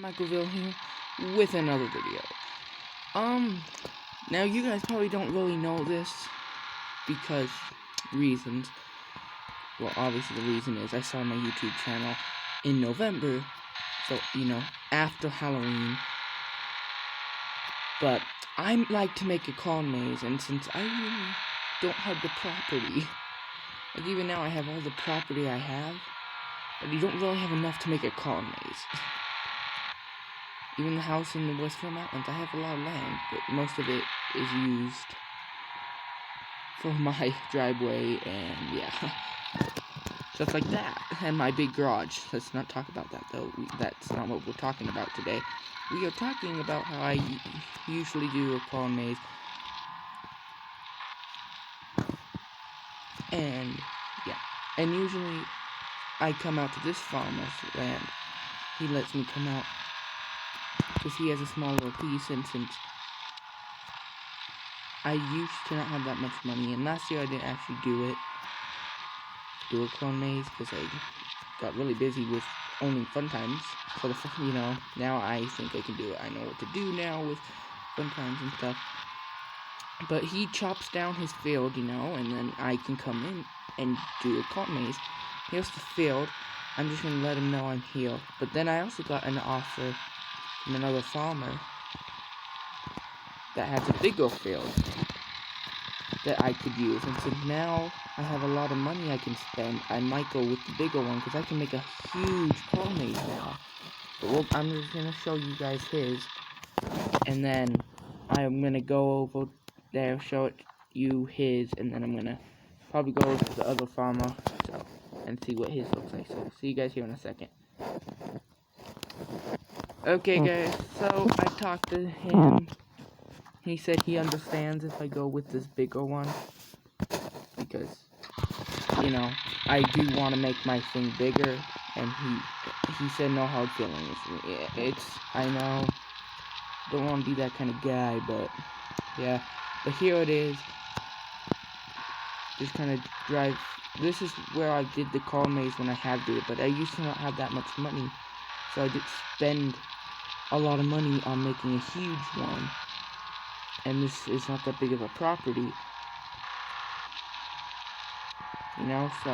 Michaelville here with another video. Now you guys probably don't really know this because reasons. Well, obviously the reason is I started my YouTube channel in November, so after Halloween. But I like to make a con maze, and since I really don't have the property, like even now I have all the property I have, but you don't really have enough to make a con maze. Even the house in the Westfield Mountains, I have a lot of land, but most of it is used for my driveway and stuff like that. And my big garage. Let's not talk about that though. That's not what we're talking about today. We are talking about how I usually do a con maze. And and usually I come out to this farmer's land. He lets me come out because he has a small little piece, and since I used to not have that much money, and last year I didn't actually do a clone maze because I got really busy with owning Fun Times. So now I think I can do it. I know what to do now with Fun Times and stuff. But he chops down his field, and then I can come in and do a clone maze. Here's the field. I'm just gonna let him know I'm here. But then I also got an offer from another farmer that has a bigger field that I could use, and so now I have a lot of money I can spend. I might go with the bigger one because I can make a huge clone maze now. But I'm just gonna show you guys his, and then I'm gonna go over there, show you his, and then I'm gonna probably go to the other farmer and see what his looks like. So see you guys here in a second. Okay guys, so I talked to him. He said he understands if I go with this bigger one, because I do want to make my thing bigger, and he said no hard feelings. I know, don't want to be that kind of guy, but yeah. But here it is. Just kind of drive. This is where I did the car maze when I had to, but I used to not have that much money, so I did spend a lot of money on making a huge one. And this is not that big of a property, so.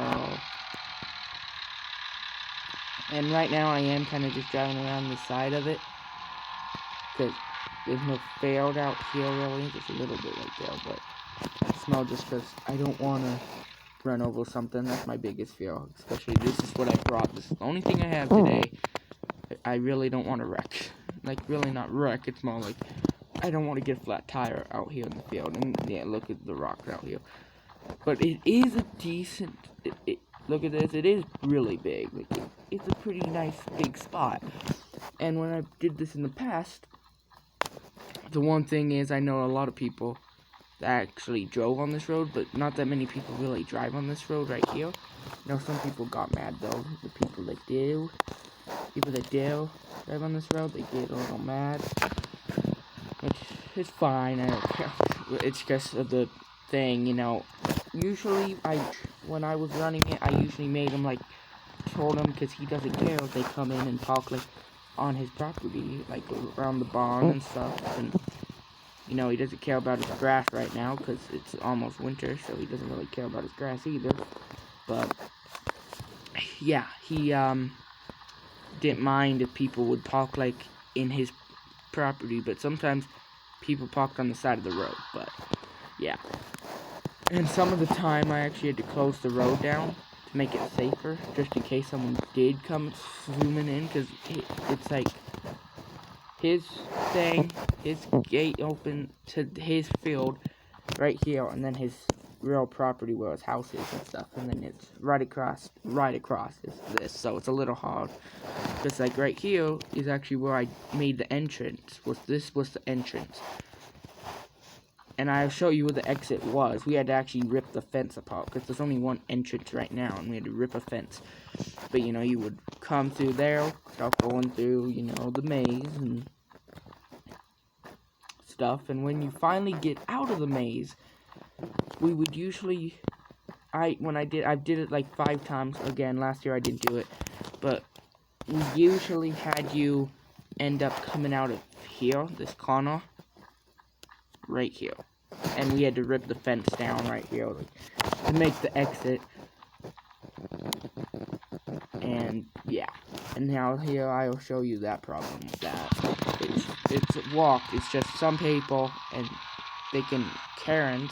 And right now I am kind of just driving around the side of it, because there's no field out here really, just a little bit right there, but it's not just because I don't want to run over something. That's my biggest fear, especially this is what I brought. This is the only thing I have today. I really don't want to wreck. Like, really not wreck, it's more like I don't want to get a flat tire out here in the field. And yeah, look at the rocks out here. But it is a decent, look at this, it is really big. Like, it's a pretty nice big spot. And when I did this in the past, the one thing is I know a lot of people that actually drove on this road, but not that many people really drive on this road right here. Some people got mad though. The people that do drive on this road, they get a little mad. Which is fine, I don't care. It's just the thing, Usually, when I was running it, I usually made him, told him, because he doesn't care if they come in and park, on his property, around the barn and stuff, and, he doesn't care about his grass right now, because it's almost winter, so he doesn't really care about his grass either, but, yeah, he, didn't mind if people would park, in his property, but sometimes people parked on the side of the road, but yeah. And some of the time I actually had to close the road down to make it safer, just in case someone did come zooming in, because it's like his gate open to his field right here, and then his real property where his house is and stuff, and then it's right across is this, so it's a little hard. Just right here is actually where I made the entrance. This was the entrance. And I'll show you where the exit was. We had to actually rip the fence apart, because there's only one entrance right now, and we had to rip a fence. But, you would come through there, start going through, the maze and stuff. And when you finally get out of the maze, we would usually, I did it 5 times. Again, last year I didn't do it. But we usually had you end up coming out of here, this corner, right here. And we had to rip the fence down right here to make the exit. And yeah, and now here I'll show you that problem with that. It's walked. It's just some people, and they can Karens.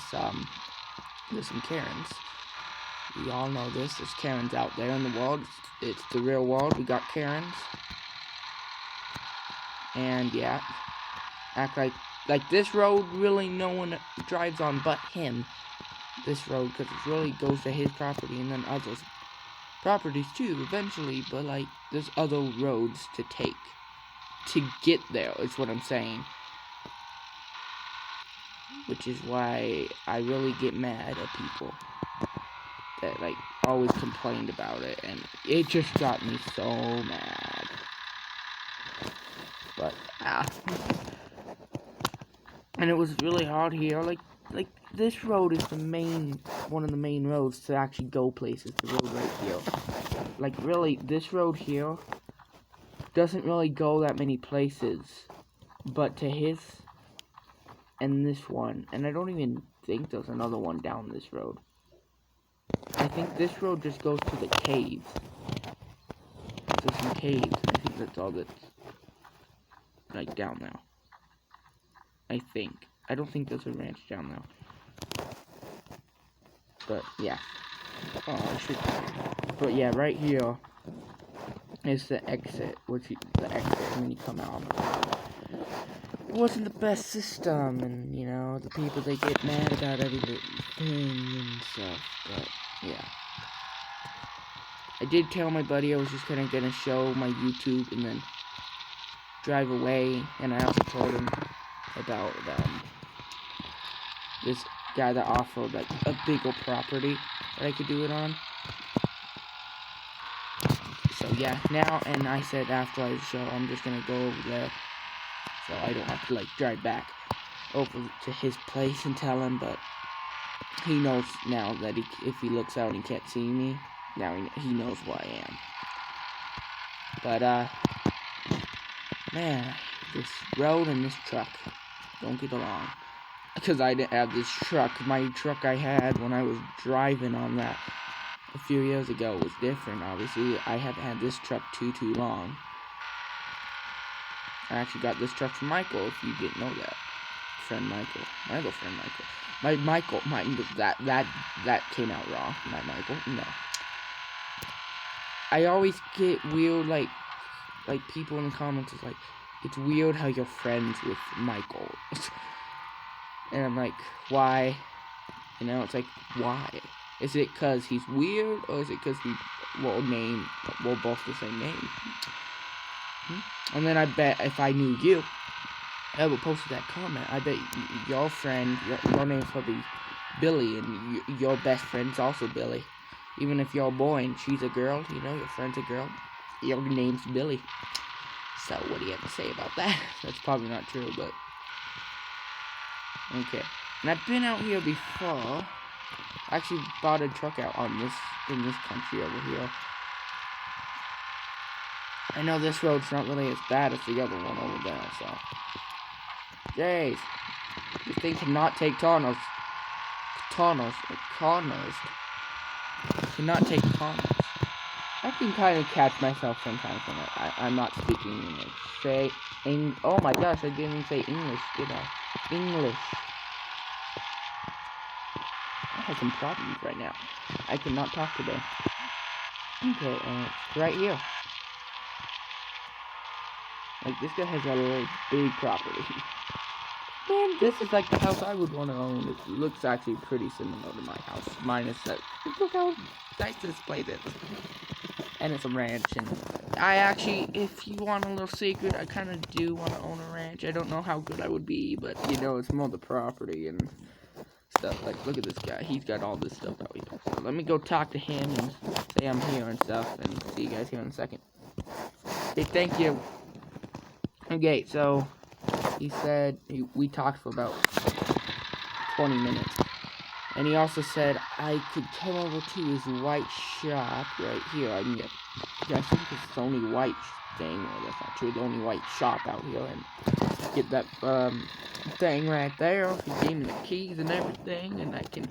There's some Karens. We all know this. There's Karens out there in the world. It's the real world. We got Karens, and yeah, act like this road really no one drives on but him. This road, because it really goes to his property and then others' properties too eventually, but like there's other roads to take to get there is what I'm saying, which is why I really get mad at people that like always complained about it, and it just got me so mad. But and it was really hard here. Like this road is one of the main roads to actually go places. The road right here, like really, this road here doesn't really go that many places, but to his and this one, and I don't even think there's another one down this road. I think this road just goes to the caves. There's some caves. I think that's all that's like down there. I think. I don't think there's a ranch down there. But yeah. Oh, I should. But yeah, right here is the exit, the exit when you come out. It wasn't the best system, and you know the people they get mad about everything and stuff. But yeah, I did tell my buddy I was just kind of gonna show my YouTube and then drive away, and I also told him about this guy that offered like a bigger property that I could do it on. So yeah, now, and I said after I show, I'm just gonna go over there, so I don't have to like drive back over to his place and tell him. But he knows now that if he looks out and he can't see me, now he knows who I am. But man, this road and this truck don't get along. Because I didn't have this truck. My truck I had when I was driving on that a few years ago was different. Obviously, I haven't had this truck too long. I actually got this truck from Michael, if you didn't know that. Friend Michael. My other friend Michael. That came out wrong. Not Michael. No. I always get weird, like people in the comments is like, it's weird how you're friends with Michael. And I'm like, why? You know, it's like, why? Is it because he's weird, or is it because we're both the same name? And then I bet if I knew you, I would post that comment. I bet your friend, your name's probably Billy, and your best friend's also Billy. Even if you're a boy and she's a girl, you know, your friend's a girl, your name's Billy. So what do you have to say about that? That's probably not true, but okay. And I've been out here before. I actually bought a truck out in this country over here. I know this road's not really as bad as the other one over there, so. Jeez. This thing cannot take corners. Cannot take corners. I can kind of catch myself sometimes when I'm not speaking English. Oh my gosh, I didn't even say English, did I? English. I have some problems right now. I cannot talk today. Okay, it's right here. Like, this guy has a little big property. Man, this is like the house I would want to own. It looks actually pretty similar to my house, minus that. Look how nice this place is. And it's a ranch, and I actually, if you want a little secret, I kind of do want to own a ranch. I don't know how good I would be, but, you know, it's more the property and stuff. Like, look at this guy. He's got all this stuff out here. So let me go talk to him and say I'm here and stuff, and see you guys here in a second. Okay, thank you. Okay, so he said we talked for about 20 minutes. And he also said I could come over to his white shop right here. I think it's only white thing. Well, that's not true. The only white shop out here, and get that thing right there. He gave me the keys and everything, and I can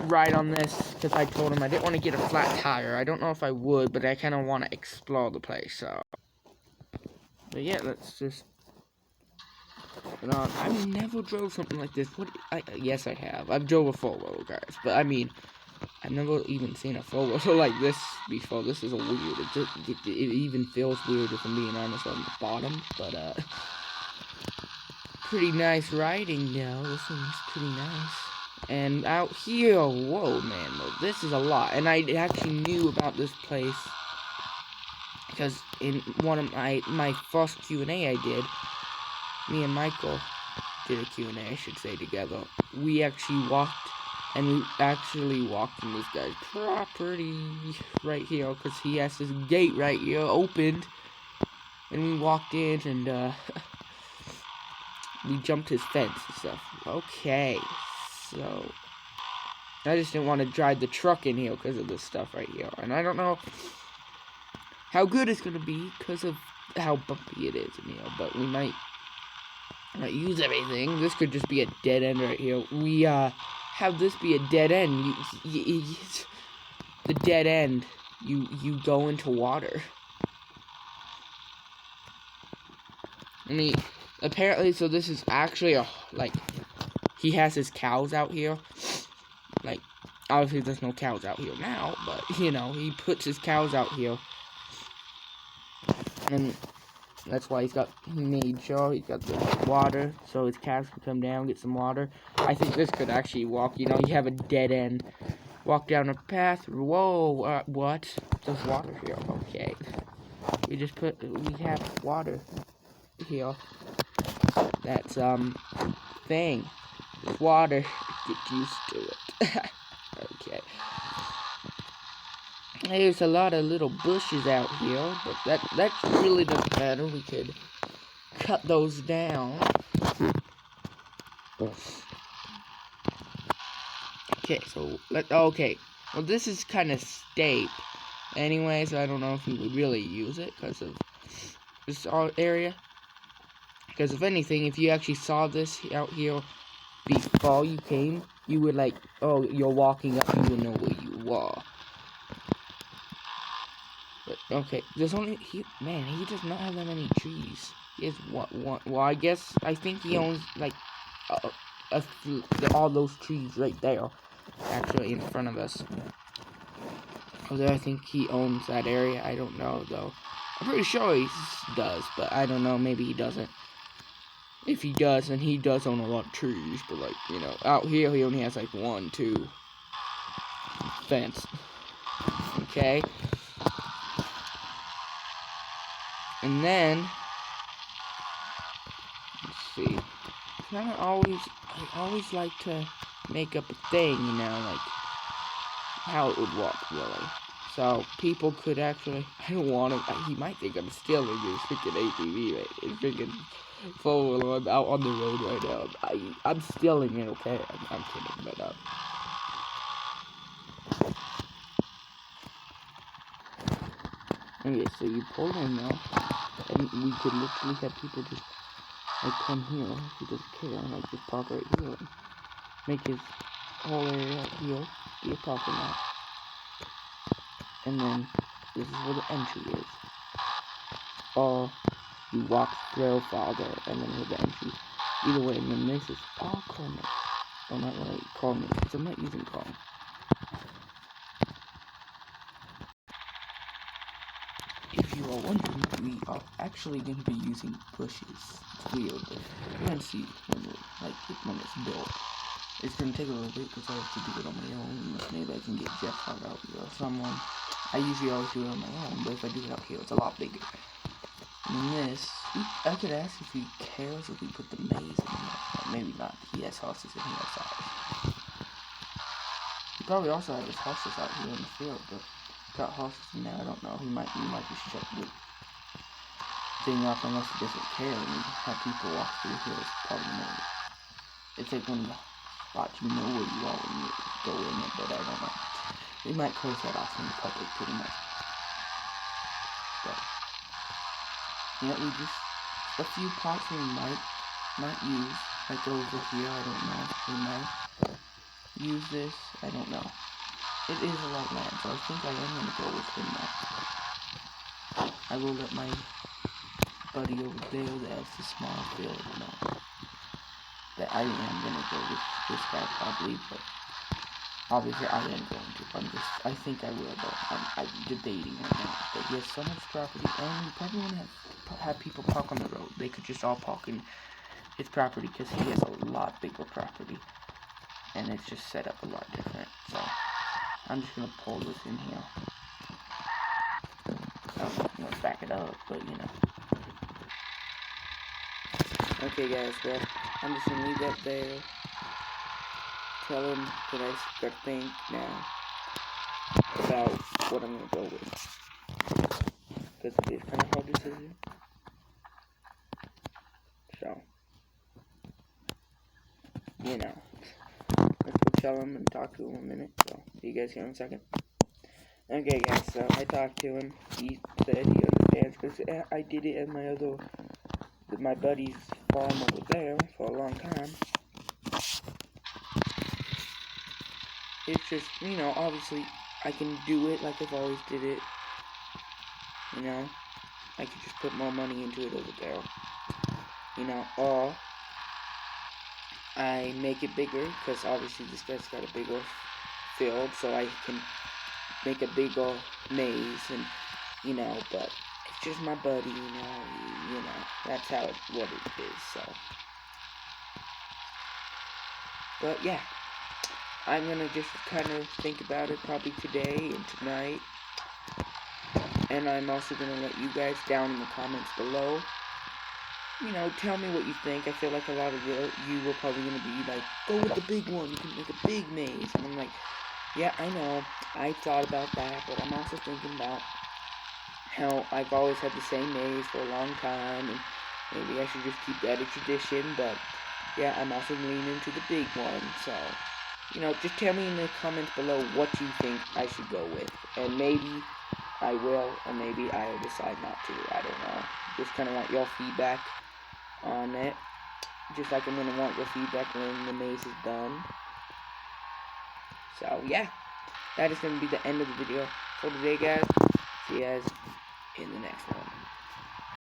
ride on this because I told him I didn't want to get a flat tire. I don't know if I would, but I kind of want to explore the place. So, but yeah, let's just. I've never drove something like this. Yes, I have. I've drove a 4-wheel, guys, but I mean, I've never even seen a 4-wheel like this before. This is a weird. It even feels weird if I'm being honest on the bottom, but pretty nice riding now. This one's pretty nice. And out here, whoa, man, this is a lot. And I actually knew about this place because in one of my first Q&A I did, me and Michael did a Q&A, I should say, together. We actually walked in this guy's property right here because he has this gate right here opened. And we walked in and we jumped his fence and stuff. Okay, so I just didn't want to drive the truck in here because of this stuff right here. And I don't know how good it's going to be because of how bumpy it is in here. But we might not use everything. This could just be a dead end right here. We have this be a dead end. The dead end. You go into water. I mean, apparently, so this is actually he has his cows out here. Like, obviously there's no cows out here now, but, you know, he puts his cows out here. And that's why he made sure he's got the water, so his calves can come down, get some water. I think this could actually walk, you know, you have a dead end. Walk down a path, whoa, what? There's water here, okay. We have water here. That's, thing. Water. Get used to it. Okay. There's a lot of little bushes out here, but that really doesn't matter. We could cut those down. Okay, so okay. Well, this is kind of steep. Anyways, I don't know if you would really use it because of this area. Because if anything, if you actually saw this out here before you came, you would like, oh, you're walking up, you would know where you are. But, okay, there's only, he does not have that many trees. He has one, well, I think he owns, like, all those trees right there, actually, in front of us. Although I think he owns that area, I don't know, though. I'm pretty sure he does, but I don't know, maybe he doesn't. If he does, then he does own a lot of trees, but, like, you know, out here he only has, like, 1, 2 fence. Okay. And then, let's see. I always like to make up a thing, you know, like, how it would work, really. So, people could actually, I don't want to, he might think I'm stealing his freaking ATV, right? His freaking 4-wheeler. I'm out on the road right now. I'm stealing it, okay? I'm kidding, but, anyway, so you pull in now, and we could literally have people just, like, come here, if he doesn't care, and, like, just park right here, and make his whole area here be a parking lot. And then, this is where the entry is. Or, you walk through farther, and then with the entry. Either way, and then this is all corners. Well, not really corners, because I'm not using corners. If you are wondering, we are actually going to be using bushes. It's weird, but you're going to see when it's built. It's going to take a little bit because I have to do it on my own. Maybe I can get Jeff Hart out here or someone. I usually always do it on my own, but if I do it out here, it's a lot bigger. And this, I could ask if he cares if we put the maze in here. Maybe not. He has horses and he has horses. He probably also has his horses out here in the field, but got horses in there. I don't know. He might just shut the thing up unless he doesn't care and have people walk through here. It's probably not. It's like one of the spots you know where you are when you go in it, but I don't know. They might close that off from the public pretty much. But You know, we just, a few pots we might not use, like over here, I don't know, we might use this, I don't know. It is a lot of land, so I think I am gonna go with him now. I will let my buddy over there that has the small field know that I am gonna go with this guy probably, but obviously I am going to. I think I will though. I'm debating right now. But he has so much property, and we probably want to have people park on the road. They could just all park in his property because he has a lot bigger property, and it's just set up a lot different. So I'm just gonna pull this in here. I'm gonna back it up, but you know. Okay, guys. Well, I'm just gonna leave that there. Tell him that I got to think now about what I'm gonna go with, because it is kind of hard decision. So, you know, let's go tell him and talk to him a minute. So, see you guys here in a second. Okay, guys. So I talked to him. He said he understands because I did it at my buddy's farm over there for a long time. It's just, you know, obviously I can do it like I've always did it. You know, I could just put more money into it over there. You know, or I make it bigger because obviously this guy's got a bigger field, so I can make a bigger maze, and you know, but it's just my buddy, you know, that's what it is. So, but yeah, I'm gonna just kind of think about it probably today and tonight, and I'm also gonna let you guys down in the comments below. You know, tell me what you think. I feel like a lot of you were probably going to be like, go with the big one, you can make a big maze. And I'm like, yeah, I know, I thought about that, but I'm also thinking about how I've always had the same maze for a long time, and maybe I should just keep that a tradition, but yeah, I'm also leaning into the big one, so, you know, just tell me in the comments below what you think I should go with, and maybe I will, or maybe I'll decide not to, I don't know. Just kind of want your feedback on it, just like I'm gonna want your feedback when the maze is done. So yeah, that is gonna be the end of the video for today, guys. See you guys in the next one.